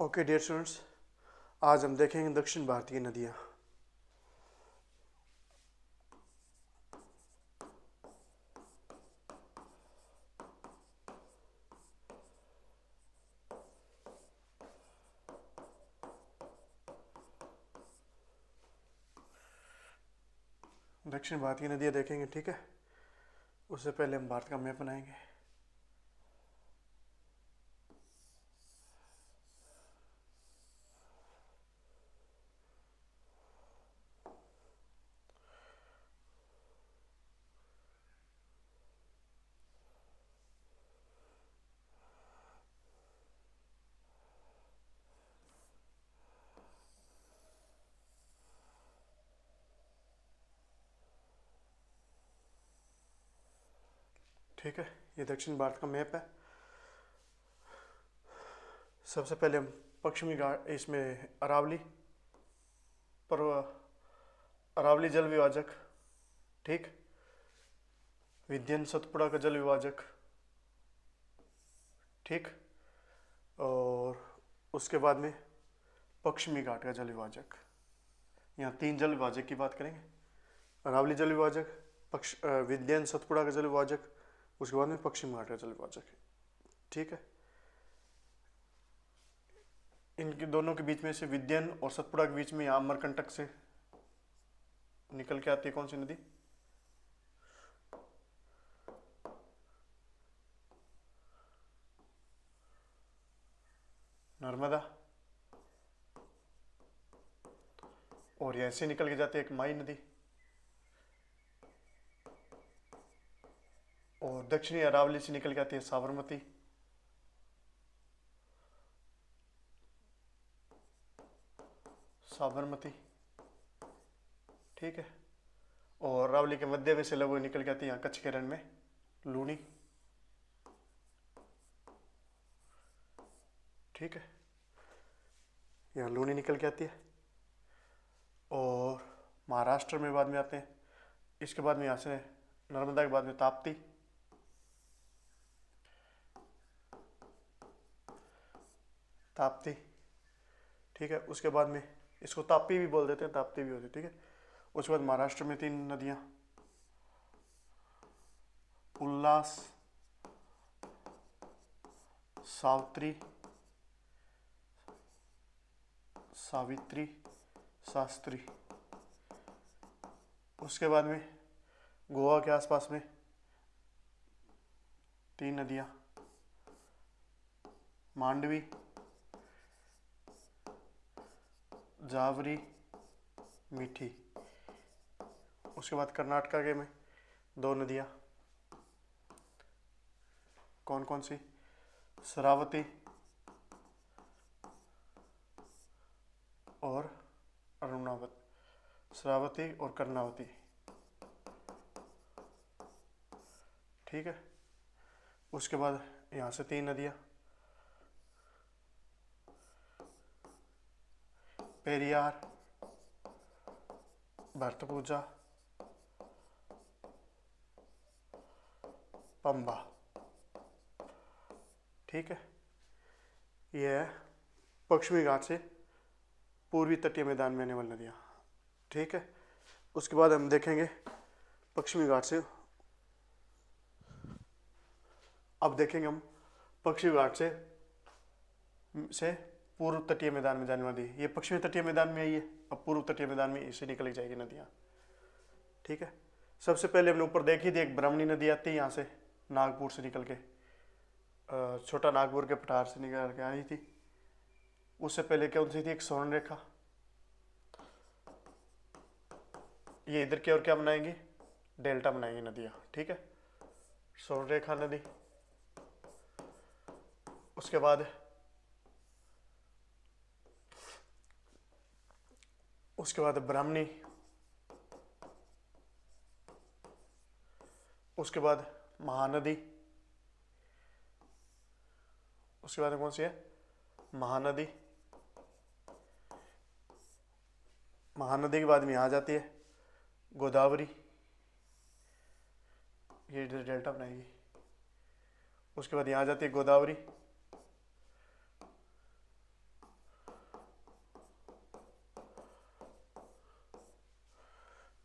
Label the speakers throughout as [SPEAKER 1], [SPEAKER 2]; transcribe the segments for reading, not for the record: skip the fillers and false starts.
[SPEAKER 1] Okay dear students, आज हम देखेंगे दक्षिण भारतीय नदियाँ। दक्षिण भारतीय नदियाँ देखेंगे, ठीक है। उससे पहले हम भारत का मैप बनाएंगे। ठीक है, ये दक्षिण भारत का मैप है। सबसे पहले हम पश्चिमी घाट, इसमें अरावली पर्व, अरावली जल विभाजक, ठीक। विंध्यन सतपुड़ा का जल विभाजक, ठीक। और उसके बाद में पश्चिमी घाट का जल विभाजक। यहाँ तीन जल विभाजक की बात करेंगे। अरावली जल विभाजक, विंध्यन सतपुड़ा का जल विभाजक, उसके बाद में पश्चिम घाट का जल विभाजक, ठीक है। इनके दोनों के बीच में से विंध्यन और सतपुड़ा के बीच में यहाँ अमरकंटक से निकल के आती है कौन सी नदी? नर्मदा। और यहाँ से निकल के जाती है एक माई नदी। और दक्षिणी अरावली से निकल के आती है साबरमती। साबरमती, ठीक है। और अरावली के मध्य में से लगभग निकल के आती है यहाँ कच्छ के रण में लूनी, ठीक है। यहाँ लूनी निकल के आती है। और महाराष्ट्र में बाद में आते हैं। इसके बाद में यहाँ से नर्मदा के बाद में ताप्ती, ताप्ती, ठीक है। उसके बाद में इसको ताप्ती भी बोल देते हैं, ताप्ती भी होती है, ठीक है। उसके बाद महाराष्ट्र में तीन नदियाँ, उल्लास, सावित्री, सावित्री, शास्त्री। उसके बाद में गोवा के आसपास में तीन नदियाँ, मांडवी, जावरी, मीठी। उसके बाद कर्नाटका के में दो नदियाँ, कौन कौन सी? शरावती और अरुणावती, शरावती और कर्णावती, ठीक है। उसके बाद यहाँ से तीन नदियाँ, पेरियार, भरतपुजा, पंबा, ठीक है। यह है पश्चिमी घाट से पूर्वी तटीय मैदान में आने वाली नदियाँ, ठीक है। उसके बाद हम देखेंगे पश्चिमी घाट से, अब देखेंगे हम पश्चिमी घाट से पूर्व तटीय मैदान में जाने वाली। ये पश्चिमी तटीय मैदान में आई है, अब पूर्व तटीय मैदान में इसे निकल जाएगी नदियाँ, ठीक है। सबसे पहले हमने ऊपर देखी थी एक ब्राह्मणी नदी आती है यहाँ से, नागपुर से निकल के, छोटा नागपुर के पठार से निकल के आई थी। उससे पहले कौन सी थी? एक स्वर्ण रेखा। ये इधर की ओर क्या बनाएंगी? डेल्टा बनाएंगी नदियाँ, ठीक है। स्वर्ण रेखा नदी। उसके बाद ब्राह्मणी। उसके बाद महानदी। उसके बाद कौन सी है? महानदी। महानदी के बाद में यहाँ जाती है गोदावरी, ये डेल्टा बनाएगी। उसके बाद यहाँ जाती है गोदावरी।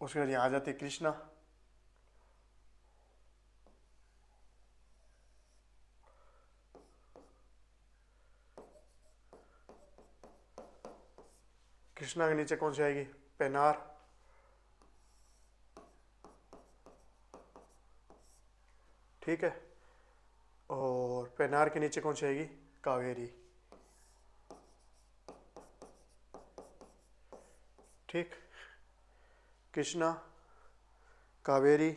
[SPEAKER 1] उसके बाद यहाँ आ जाती है कृष्णा, कृष्णा के नीचे कौन सी आएगी, पेनार, ठीक है। और पेनार के नीचे कौन सी आएगी, कावेरी, ठीक। कृष्णा, कावेरी,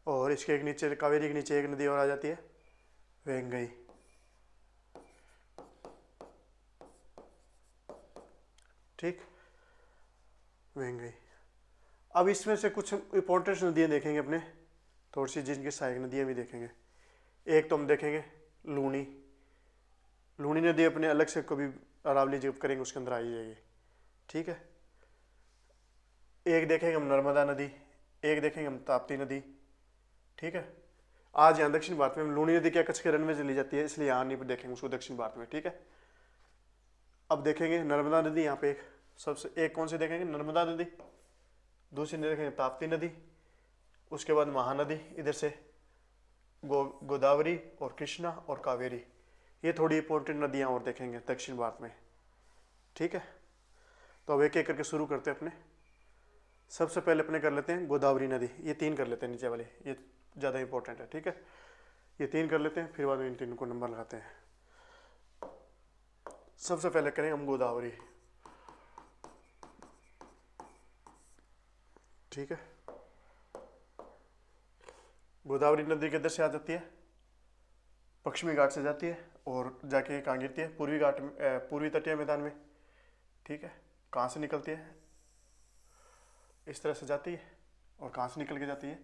[SPEAKER 1] और इसके एक नीचे, कावेरी के नीचे एक नदी और आ जाती है, वेंगई, ठीक, वेंगई। अब इसमें से कुछ इंपॉर्टेंट नदियाँ देखेंगे अपने, थोड़ी सी जिनकी सहायक नदियाँ भी देखेंगे। एक तो हम देखेंगे लूनी, लूनी नदी अपने अलग से कभी अरावली जब करेंगे उसके अंदर आई जाएगी, ठीक है। एक देखेंगे हम नर्मदा नदी, एक देखेंगे हम ताप्ती नदी, ठीक है। आज यहाँ दक्षिण भारत में हम लूनी नदी क्या कच्छ के रन में चली जाती है, इसलिए यहाँ नहीं देखेंगे उसको दक्षिण भारत में, ठीक है। अब देखेंगे नर्मदा नदी, यहाँ पे एक सबसे एक कौन सी देखेंगे, नर्मदा नदी, दूसरी देखेंगे ताप्ती नदी, उसके बाद महानदी इधर से गोदावरी और कृष्णा और कावेरी, ये थोड़ी इंपॉर्टेंट नदियाँ और देखेंगे दक्षिण भारत में, ठीक है। तो अब एक एक करके शुरू करते हैं अपने। सबसे पहले अपने कर लेते हैं गोदावरी नदी, ये 3 कर लेते हैं नीचे वाले, ये ज़्यादा इंपॉर्टेंट है, ठीक है। ये 3 कर लेते हैं, फिर बाद में इन 3 को नंबर लगाते हैं। सबसे पहले करें हम गोदावरी, ठीक है। गोदावरी नदी किधर से आ जाती है, पश्चिमी घाट से जाती है और जाके कहाँ गिरती है, पूर्वी घाट में, पूर्वी तटीय मैदान में, ठीक है। कहाँ से निकलती है, इस तरह से जाती है, और कहाँ से निकल के जाती है,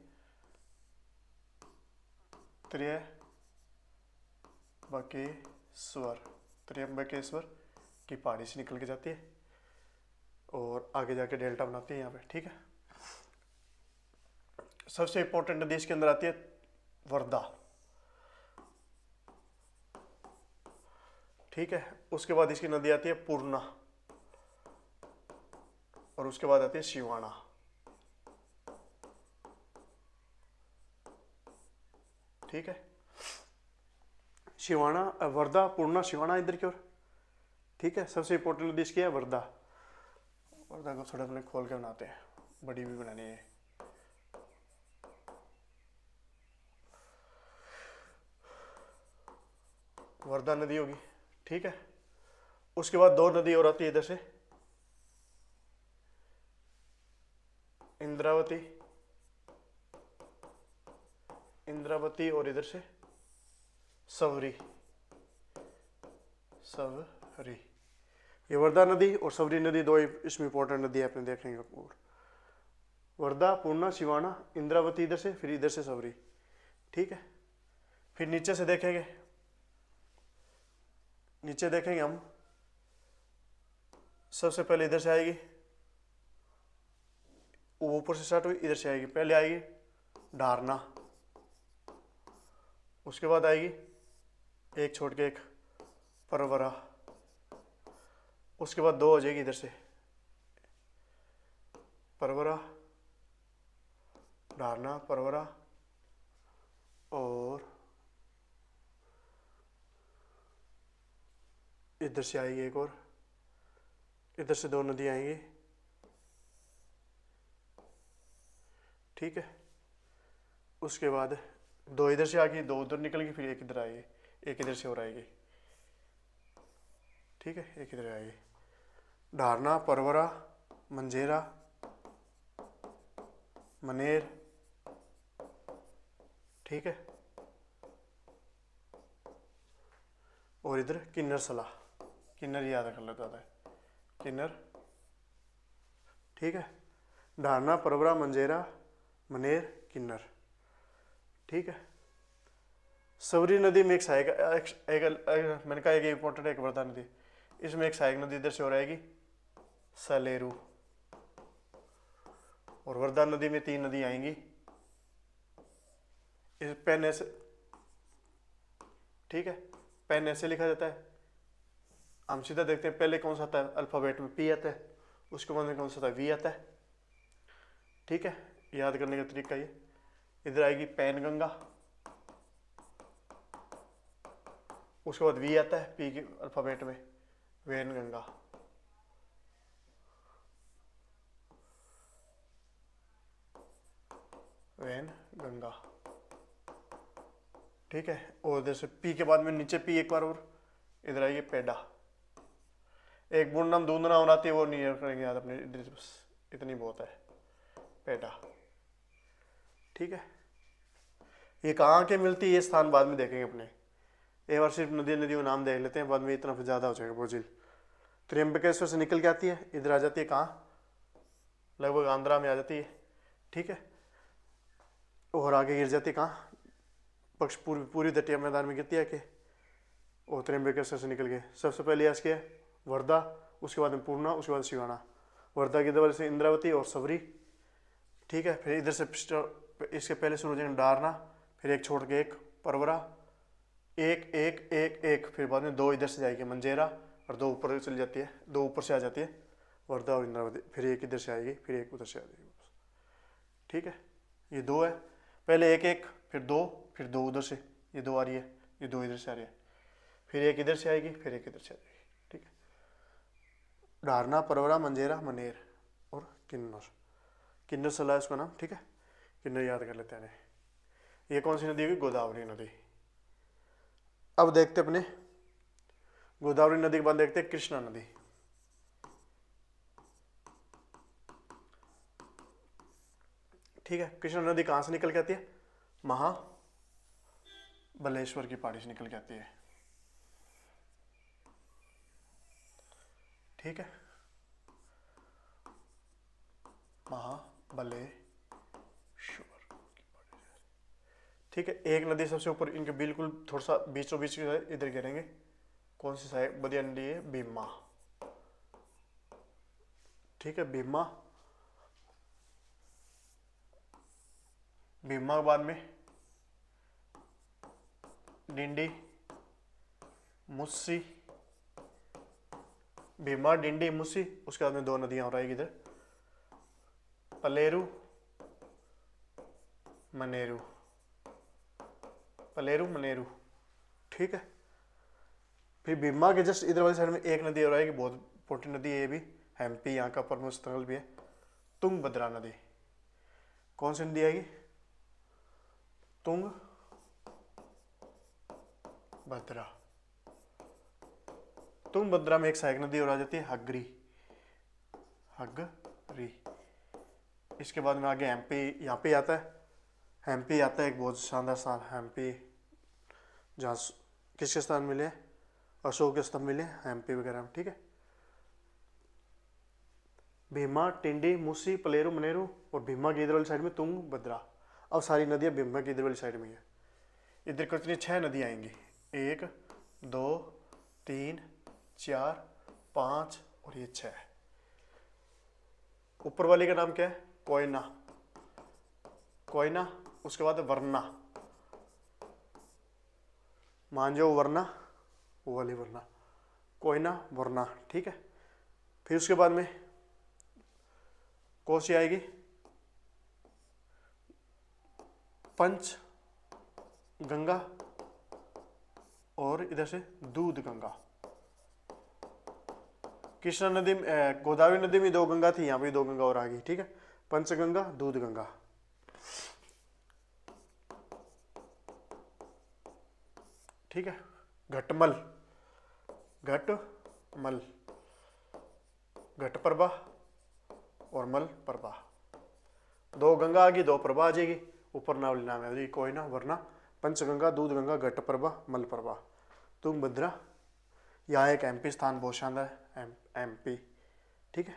[SPEAKER 1] त्र्यंबकेश्वर की पहाड़ी से निकल के जाती है और आगे जाके डेल्टा बनाती है यहाँ पे, ठीक है। सबसे इंपॉर्टेंट नदी इसके अंदर आती है वर्धा, ठीक है। उसके बाद इसकी नदी आती है पूर्णा, और उसके बाद आती है शिवाना, ठीक है। शिवाना, वर्धा, पूर्णा, शिवाना इधर की ओर, ठीक है। सबसे इंपॉर्टेंट नदी इसकी है वर्धा। वर्धा को थोड़ा अपने खोल के बनाते हैं, बड़ी भी बनानी है। वर्धा नदी होगी, ठीक है। उसके बाद 2 नदी और आती है इधर से, इंद्रावती, इंद्रावती, और इधर से सवरी, सवरी। ये वर्धा नदी और सवरी नदी 2 इसमें इंपॉर्टेंट नदी है, अपने देखेंगे। वर्धा, पूर्णा, शिवाना, इंद्रावती इधर से, फिर इधर से सवरी, ठीक है। फिर नीचे से देखेंगे, नीचे देखेंगे हम, सबसे पहले इधर से आएगी, वो ऊपर से स्टार्ट हुई, इधर से आएगी, पहले आएगी ढारना, उसके बाद आएगी एक छोड़ के एक परवरा, उसके बाद 2 हो जाएगी इधर से, परवरा, ढारना, परवरा, और इधर से आएगी एक और, इधर से 2 नदी आएंगी, ठीक है। उसके बाद 2 इधर से आ गई, 2 उधर निकल गई, फिर एक इधर आएगी, एक इधर से और आएगी, ठीक है। एक इधर आएगी, ढारना, परवरा, मंझेरा, मनेर, ठीक है। और इधर किन्नर सला, किन्नर याद कर लेता था, किन्नर, ठीक है। ढारना, परवरा, मंझेरा, मनेर, किन्नर, ठीक है। सवरी नदी में एक सहायक, मैंने कहा एक इंपॉर्टेंट है, एक वर्धा नदी, इसमें एक सहायक नदी इधर से हो रहेगी सलेरू, और वर्धा नदी में 3 नदी आएंगी, इस पेन ऐसे, ठीक है। पेन ऐसे लिखा जाता है, हम सीधा देखते हैं, पहले कौन सा आता है अल्फाबेट में, पी आता है, उसके बाद में कौन सा आता है, वी आता है, ठीक है, याद करने का तरीका ये, इधर आएगी पैनगंगा, उसके बाद वी आता है पी के अल्फाबेट में, वैनगंगा। वैनगंगा, ठीक है। और इधर से पी के बाद में नीचे पी एक बार और, इधर आइए पेडा। एक बुढ़ दूंदना होना आती है, वो नहीं करेंगे याद अपने, इधर बस इतनी बहुत है, पेडा। ठीक है, ये कहाँ के मिलती है ये स्थान बाद में देखेंगे अपने, एक बार सिर्फ नदी नदियों का नाम देख लेते हैं, बाद में इतना फिर ज़्यादा हो जाएगा। वो झील त्र्यंबकेश्वर से निकल के आती है, इधर आ जाती है कहाँ, लगभग आंध्रा में आ जाती है। ठीक है, और आगे गिर जाती है कहाँ, पक्ष पूरी तटीय मैदान में गिरती है कि, और त्र्यंबकेश्वर से निकल के सबसे पहले आज क्या है वर्धा, उसके बाद में पूर्णा, उसके बाद सिवाना। वर्धा की दबल से इंद्रावती और सबरी। ठीक है, फिर इधर से इसके पहले शुरू हो जाएंगे डारना, फिर एक छोड़ के एक परवरा, एक एक एक एक, फिर बाद में दो इधर से जाएगी मंजेरा, और दो ऊपर चली जाती है, दो ऊपर से आ जाती है वर्धा और इंद्रावती, फिर एक इधर से आएगी, फिर एक उधर से आ जाएगी। ठीक है, ये दो है, पहले एक एक, फिर दो उधर से, ये दो आ रही है, ये दो इधर से आ रही है, फिर एक इधर से आएगी, फिर एक इधर से आ जाएगी। ठीक है, डारना, परवरा, मंजेरा, मनेर और किन्नौर। किन्नर सला है उसका नाम। ठीक है, किन्नर याद कर लेते हैं। ये कौन सी नदी होगी, गोदावरी नदी। अब देखते अपने गोदावरी नदी के बाद देखते हैं कृष्णा नदी। ठीक है, कृष्णा नदी कहाँ से निकल के आती है, महाबलेश्वर की पहाड़ी से निकल के आती है। ठीक है, महाबलेश्वर की पहाड़ी। ठीक है, एक नदी सबसे ऊपर इनके बिल्कुल थोड़ा सा बीचों बीच इधर गिरेंगे, कौन सी साइड बढ़िया नदी है, भीमा। ठीक है, भीमा, भीमा के बाद में डिंडी, मुस्सी, भीमा, डिंडी, मुस्सी, उसके बाद में दो नदियां और आएगी इधर, पलेरू, मनेरू, पलेरू, मनेरू। ठीक है, फिर भीमा के जस्ट इधर वाली साइड में एक नदी और आएगी, बहुत इंपॉर्टेंट नदी है ये भी, एमपी यहाँ का प्रमुख स्थल भी है, तुंगभद्रा नदी। कौन सी नदी आएगी, तुंगभद्रा। तुंगभद्रा में एक सहायक नदी और आ जाती है, हगरी, हगरी। इसके बाद में आगे एमपी, यहाँ पे आता है, एमपी आता है, एक बहुत शानदार स्थान एमपी, जहाँ किसके स्थान मिले, अशोक के स्तंभ मिले एमपी वगैरह में। ठीक है, भीमा, टिंडी, मुसी, पलेरू, मनेरू, और भीमा की इधर वाली साइड में तुंगभद्रा। अब सारी नदियाँ भीमा की इधर वाली साइड में है। इधर कितनी 6 नदियाँ आएंगी, 1 2 3 4 5 और ये 6। ऊपर वाली का नाम क्या है, कोयना, कोयना, उसके बाद वरना, मांझो वरना, वो वाली वरना, कोयना वरना। ठीक है, फिर उसके बाद में कौन सी आएगी, पंच गंगा, और इधर से दूध गंगा। कृष्णा नदी, गोदावरी नदी में 2 गंगा थी, यहाँ पे 2 गंगा और आ गई। ठीक है, पंचगंगा, दूध गंगा। ठीक है, घटमल, घटमल, घटप्रभा और मल प्रभा। 2 गंगा आ गई, 2 प्रभा आ जाएगी, ऊपर नावली नाम है कोयना वरना, पंचगंगा, दूध गंगा, घटप्रभा, मल प्रभा, तुंगभद्रा। यहाँ एक एमपी स्थान बहुत शानदार है, एमपी। ठीक है,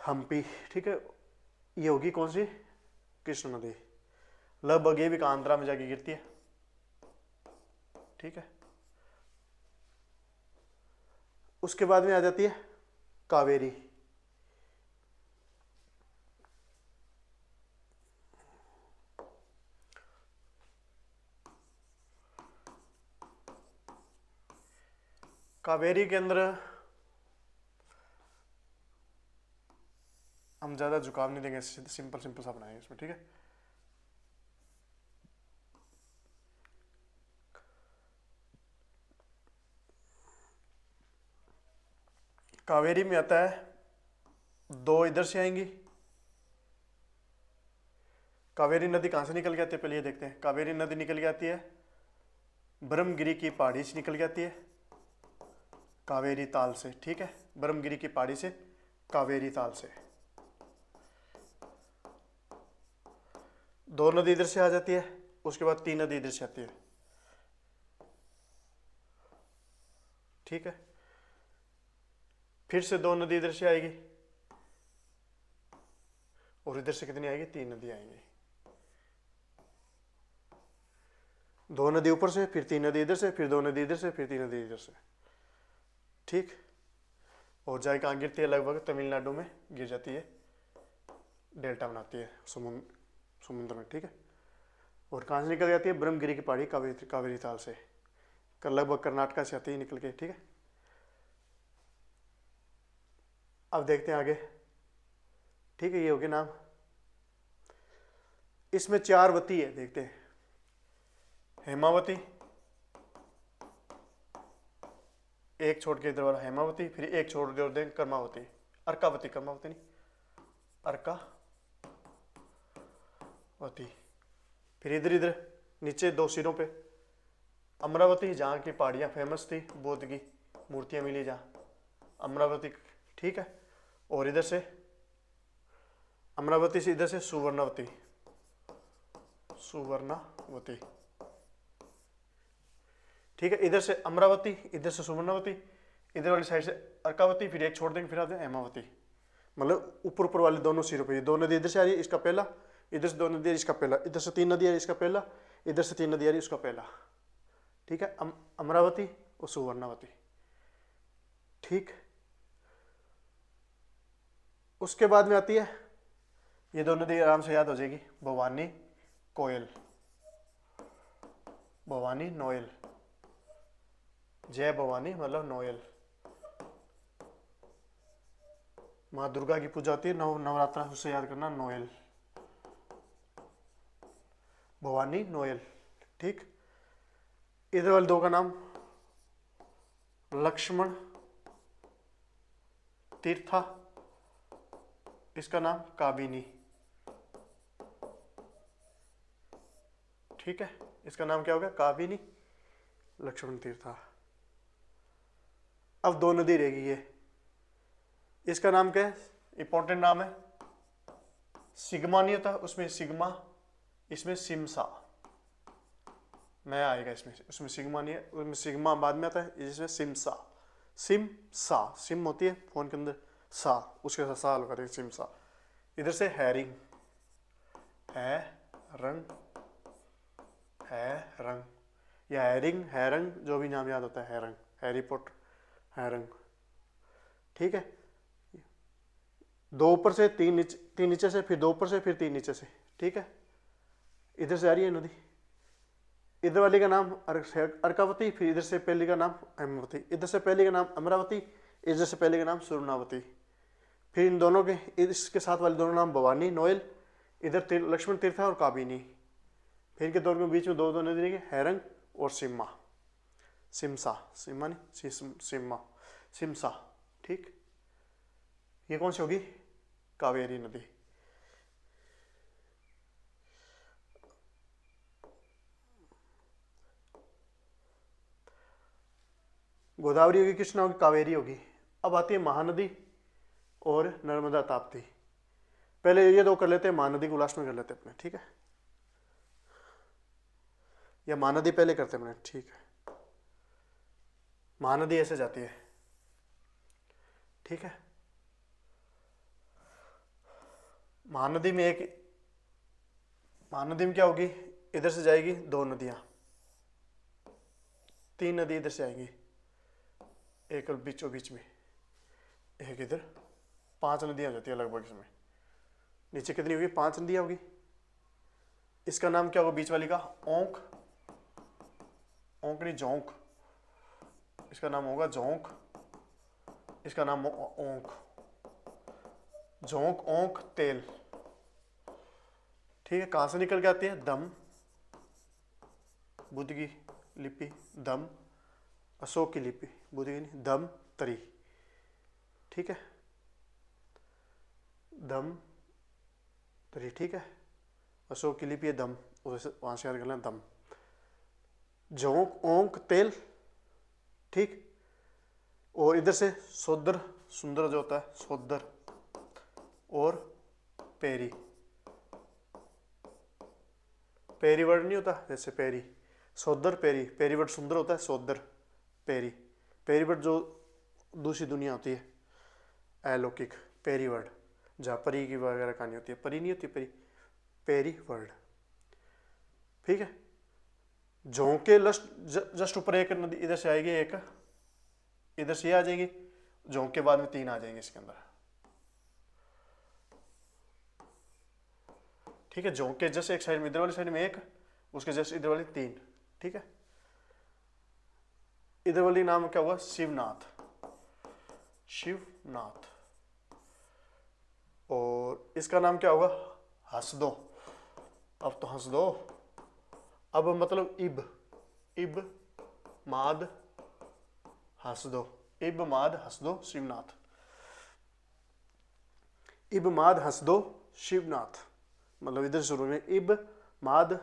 [SPEAKER 1] हम्पी। ठीक है, ये होगी कौन सी, कृष्ण नदी, लगभग ये भी आंध्रा में जाके गिरती है। ठीक है, उसके बाद में आ जाती है कावेरी। कावेरी के अंदर ज़्यादा झुकाव नहीं देंगे, सिंपल सिंपल सा बनाएंगे इसमें, ठीक है। कावेरी में आता है 2 इधर से आएंगी। कावेरी नदी कहाँ से निकल के आती है, पहले ये देखते हैं। कावेरी नदी निकल के आती है ब्रह्मगिरी की पहाड़ी से निकल के आती है, कावेरी ताल से, ठीक है। ब्रह्मगिरी की पहाड़ी से, कावेरी ताल से। 2 नदी इधर से आ जाती है, उसके बाद 3 नदी इधर से आती है, ठीक है। फिर से 2 नदी इधर से आएगी और इधर से कितनी आएगी, 3 नदी आएंगी। 2 नदी ऊपर से, फिर 3 नदी इधर से, फिर 2 नदी इधर से, फिर 3 नदी इधर से, ठीक। और जाए कहाँ गिरती है, लगभग तमिलनाडु में गिर जाती है, डेल्टा बनाती है समुद्र में, ठीक है। और कहाँ से निकल जाती है, ब्रह्मगिरी की पहाड़ी कावेरी ताल से, लगभग कर्नाटका से आती है निकल के, ठीक है। अब देखते हैं आगे, ठीक है। ये हो गया नाम। इसमें 4 वती है, देखते हैं। हेमावती, एक छोड़ के इधर वाला हेमावती, फिर एक छोड़ दे और दें कर्मावती, अर्कावती, कर्मावती नहीं, अर्कावती। फिर इधर इधर नीचे 2 सिरों पे अमरावती, जहाँ की पहाड़ियाँ फेमस थी, बुद्ध की मूर्तियाँ मिली जहाँ, अमरावती, ठीक है। और इधर से अमरावती से इधर से सुवर्णावती, सुवर्णावती, ठीक है। इधर से अमरावती, इधर से सुवर्णावती, इधर वाली साइड से अर्कावती, फिर एक छोड़ देंगे, फिर आते हैं हेमावती। मतलब ऊपर ऊपर वाले दोनों सिरों पे 2 नदी इधर से आ रही है, इसका पहला, इधर से 2 नदी है, इसका पहला, इधर से 3 नदी आ रही है, इसका पहला, इधर से 3 नदी आ रही है, इसका पहला, ठीक है। अमरावती और सुवर्णावती, ठीक। उसके बाद में आती है, ये 2 नदी आराम से याद हो जाएगी, भवानी, कोयल, भवानी, नोयल, जय भवानी मतलब नोयल। माँ दुर्गा की पूजा होती है, नवरात्रा, उससे याद करना, नोयल, भवानी, नोयल, ठीक। इधर वाले 2 का नाम लक्ष्मण तीर्था, इसका नाम काबिनी, ठीक है। इसका नाम क्या होगा, काबिनी, लक्ष्मण तीर्था। अब 2 नदी रहेगी ये, इसका नाम क्या है, इंपॉर्टेंट नाम है, सिग्मा नहीं होता उसमें, सिग्मा, इसमें सिमसा, नया आएगा इसमें, उसमें सिग्मा नहीं है, उसमें सिग्मा बाद में आता है, इसमें सिमसा, सिमसा, सिम होती है फोन के अंदर, सा, उसके साथ सा लगा देंगे, सिमसा। इधर से हैरिंग, है रंग, है रंग, या हैरिंग, हैरंग, जो भी नाम याद होता है, हैरंग, हैरी पॉटर, हैरंग, ठीक है। 2 ऊपर से, 3 नीचे, 3 नीचे से, फिर 2 ऊपर से, फिर 3 नीचे से, ठीक है। इधर से आ रही है नदी, इधर वाली का नाम अर्कावती, फिर इधर से पहली का नाम हेमावती, इधर से पहली का नाम अमरावती, इधर से पहले का नाम सुवर्णावती, फिर इन दोनों के, इसके साथ वाले दोनों नाम भवानी, नोयल, इधर लक्ष्मण तीर्था और काबिनी, फिर इनके दोनों के बीच में 2 नदी रहेंगे, हैरंग और सिम्मा, सिमसा, सिम्मा नहीं, सिम्मा, सिमसा, ठीक। ये कौन सी होगी, कावेरी नदी। गोदावरी होगी, कृष्णा होगी, कावेरी होगी। अब आती है महानदी और नर्मदा ताप्ती। पहले ये 2 कर लेते हैं, महानदी को लास्ट में कर लेते हैं अपने, ठीक है। या महानदी पहले करते हैं अपने, ठीक है। महानदी ऐसे जाती है, ठीक है। महानदी में महानदी में क्या होगी, इधर से जाएगी 2 नदियां, 3 नदी इधर से आएंगी, एक बीचों बीच में, एक इधर, 5 नदियां जाती है लगभग इसमें। नीचे कितनी होगी, 5 नदियां होगी। इसका नाम क्या होगा बीच वाली का, ओंक, ओंक नहीं जोंक, इसका नाम होगा जोंक, इसका नाम ओंक, झोंक ओंक तेल, ठीक है, कहां से निकल के आती है, दम, बुद्ध की लिपि दम, अशोक की लिपि, बुद्ध की नहीं, दम तरी, ठीक है, दम तरी, ठीक है, अशोक की लिपि है दम, वहां से याद कर लेना दम, झोंक ओंक तेल, ठीक, और इधर से सोदर, सुंदर जो होता है सोदर, और पेरी, पेरी वर्ड नहीं होता जैसे पेरी, सोदर पेरी, पेरी वर्ड सुंदर होता है, सोदर पेरी, पेरी वर्ड जो दूसरी दुनिया होती है अलौकिक, पेरी वर्ड जहाँ परी की वगैरह कहानी होती है, परी नहीं होती पेरी, पेरी वर्ड, ठीक है। झोंके जस्ट ऊपर एक नदी इधर से आएगी, एक इधर से आ जाएगी, झोंक के बाद में 3 आ जाएंगे इसके अंदर, ठीक है, झोंक के जस्ट एक साइड में, इधर वाली साइड में एक, उसके जस्ट इधर वाली 3, ठीक है। इधर वाली नाम क्या हुआ, शिवनाथ, शिवनाथ, और इसका नाम क्या होगा, हंस दो, अब तो हंस दो, अब मतलब इब, इब माद हंस दो, इब माद हंस दो शिवनाथ, इब माद हंस दो शिवनाथ, मतलब इधर शुरू में इब माद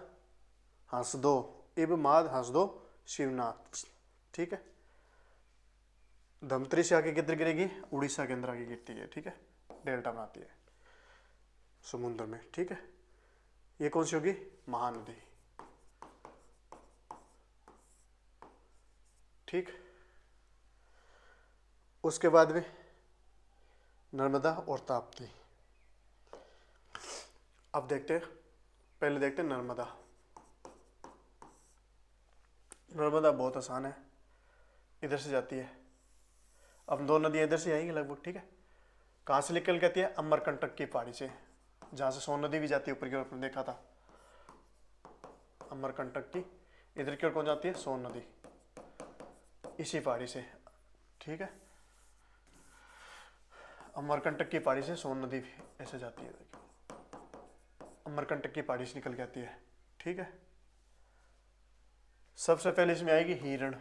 [SPEAKER 1] हंस दो, इब माद हंस दो शिवनाथ, ठीक है। धमतरी से आके किधर गिरेगी, उड़ीसा के अंदर आके गिरती है, ठीक है, डेल्टा बनाती है समुद्र में, ठीक है। ये कौन सी होगी, महानदी, ठीक। उसके बाद में नर्मदा और ताप्ती, अब देखते हैं, पहले देखते हैं नर्मदा, नर्मदा बहुत आसान है, इधर से जाती है, अब 2 नदियां इधर से आएंगी लगभग, ठीक है। कहाँ से निकल के आती है, अमरकंटक की पहाड़ी से, जहाँ से सोन नदी भी जाती है ऊपर की ओर, आपने देखा था अमरकंटक की, इधर की ओर कौन जाती है, सोन नदी, इसी पहाड़ी से, ठीक है, अमरकंटक की पहाड़ी से सोन नदी ऐसे जाती है, अमरकंटक की पहाड़ी से निकल के आती है, ठीक है। सबसे पहले इसमें आएगी हिरण,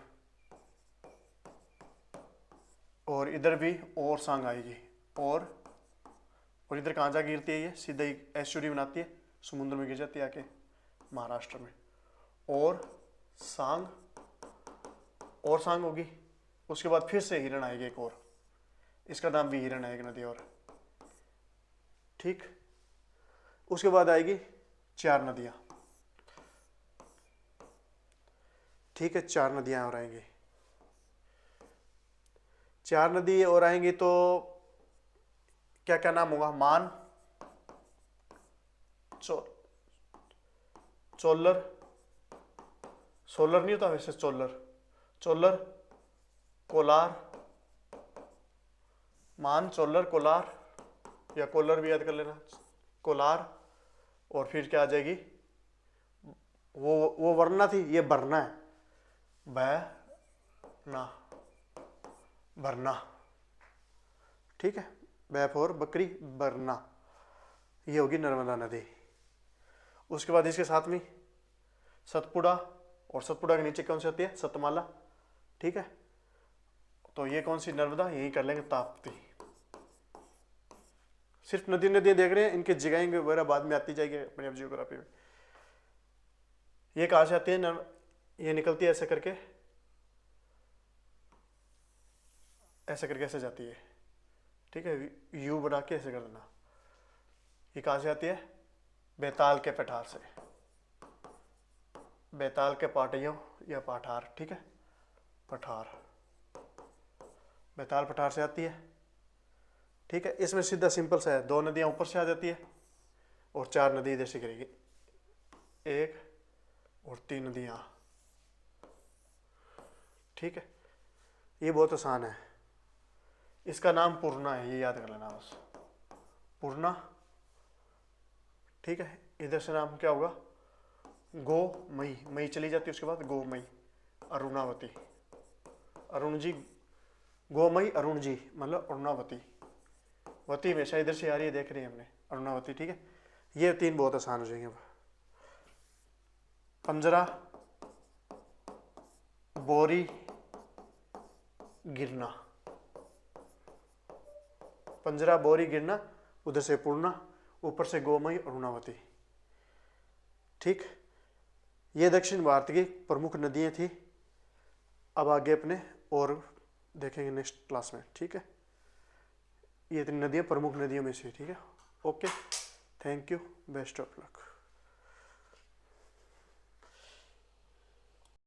[SPEAKER 1] और इधर भी और सांग आएगी, और इधर कहाँ जा गिरती है, ये सीधा ही ऐश्वर्य बनाती है, समुद्र में गिर जाती है आके महाराष्ट्र में, और सांग, और सांग होगी, उसके बाद फिर से हिरण आएगी एक और, इसका नाम भी हिरण है, एक नदी और, ठीक। उसके बाद आएगी 4 नदियां, ठीक है, 4 नदियां और आएंगी, 4 नदी और आएंगी, तो क्या क्या नाम होगा, मान, चोलर, सोलर नहीं होता वैसे, चोलर, चोलर, कोलार, मान, चोलर, कोलार, या कोलर भी याद कर लेना, कोलार, और फिर क्या आ जाएगी, वो वरना थी, ये बरना है, बैना, बरना, ठीक है, बैफोर बकरी, बरना, ये होगी नर्मदा नदी। उसके बाद इसके साथ में सतपुड़ा, और सतपुड़ा के नीचे कौन सी आती है, सतमाला, ठीक है। तो ये कौन सी, नर्मदा, यही कर लेंगे ताप्ती। सिर्फ नदी नदियां देख रहे हैं, इनके जगह वगैरह बाद में आती जाएगी अपनी अब जियोग्राफी में। ये कहाँ से आती है, ये निकलती है ऐसे करके, ऐसे करके ऐसे जाती है, ठीक है, यू बना के ऐसे कर देना। ये कहाँ से आती है, बेताल के पठार से, बेताल के पाटियों या पाठार, ठीक है, पठार, बेताल पठार से आती है, ठीक है। इसमें सीधा सिंपल सा है, 2 नदियां ऊपर से आ जाती है, और 4 नदी इधर से गिरेगी, 1 और 3 नदियां, ठीक है। ये बहुत आसान है, इसका नाम पूर्णा है, ये याद कर लेना बस, पूर्णा, ठीक है। इधर से नाम क्या होगा, गो मई, मई चली जाती है उसके बाद, गो मई, अरुणावती, अरुण जी, गो मई अरुण जी मतलब अरुणावती, अरुणावती हमेशा इधर से आ रही है, देख रही है हमने अरुणावती, ठीक है। ये 3 बहुत आसान हो जाएंगे अब। पंजरा, बोरी, गिरना। पंजरा, बोरी, गिरना, उधर से पूर्णा, ऊपर से गोमई, अरुणावती, ठीक। ये दक्षिण भारत की प्रमुख नदियां थी। अब आगे अपने और देखेंगे नेक्स्ट क्लास में, ठीक है। ये 3 नदियां प्रमुख नदियों में से, ठीक है। Okay, thank you, best of luck.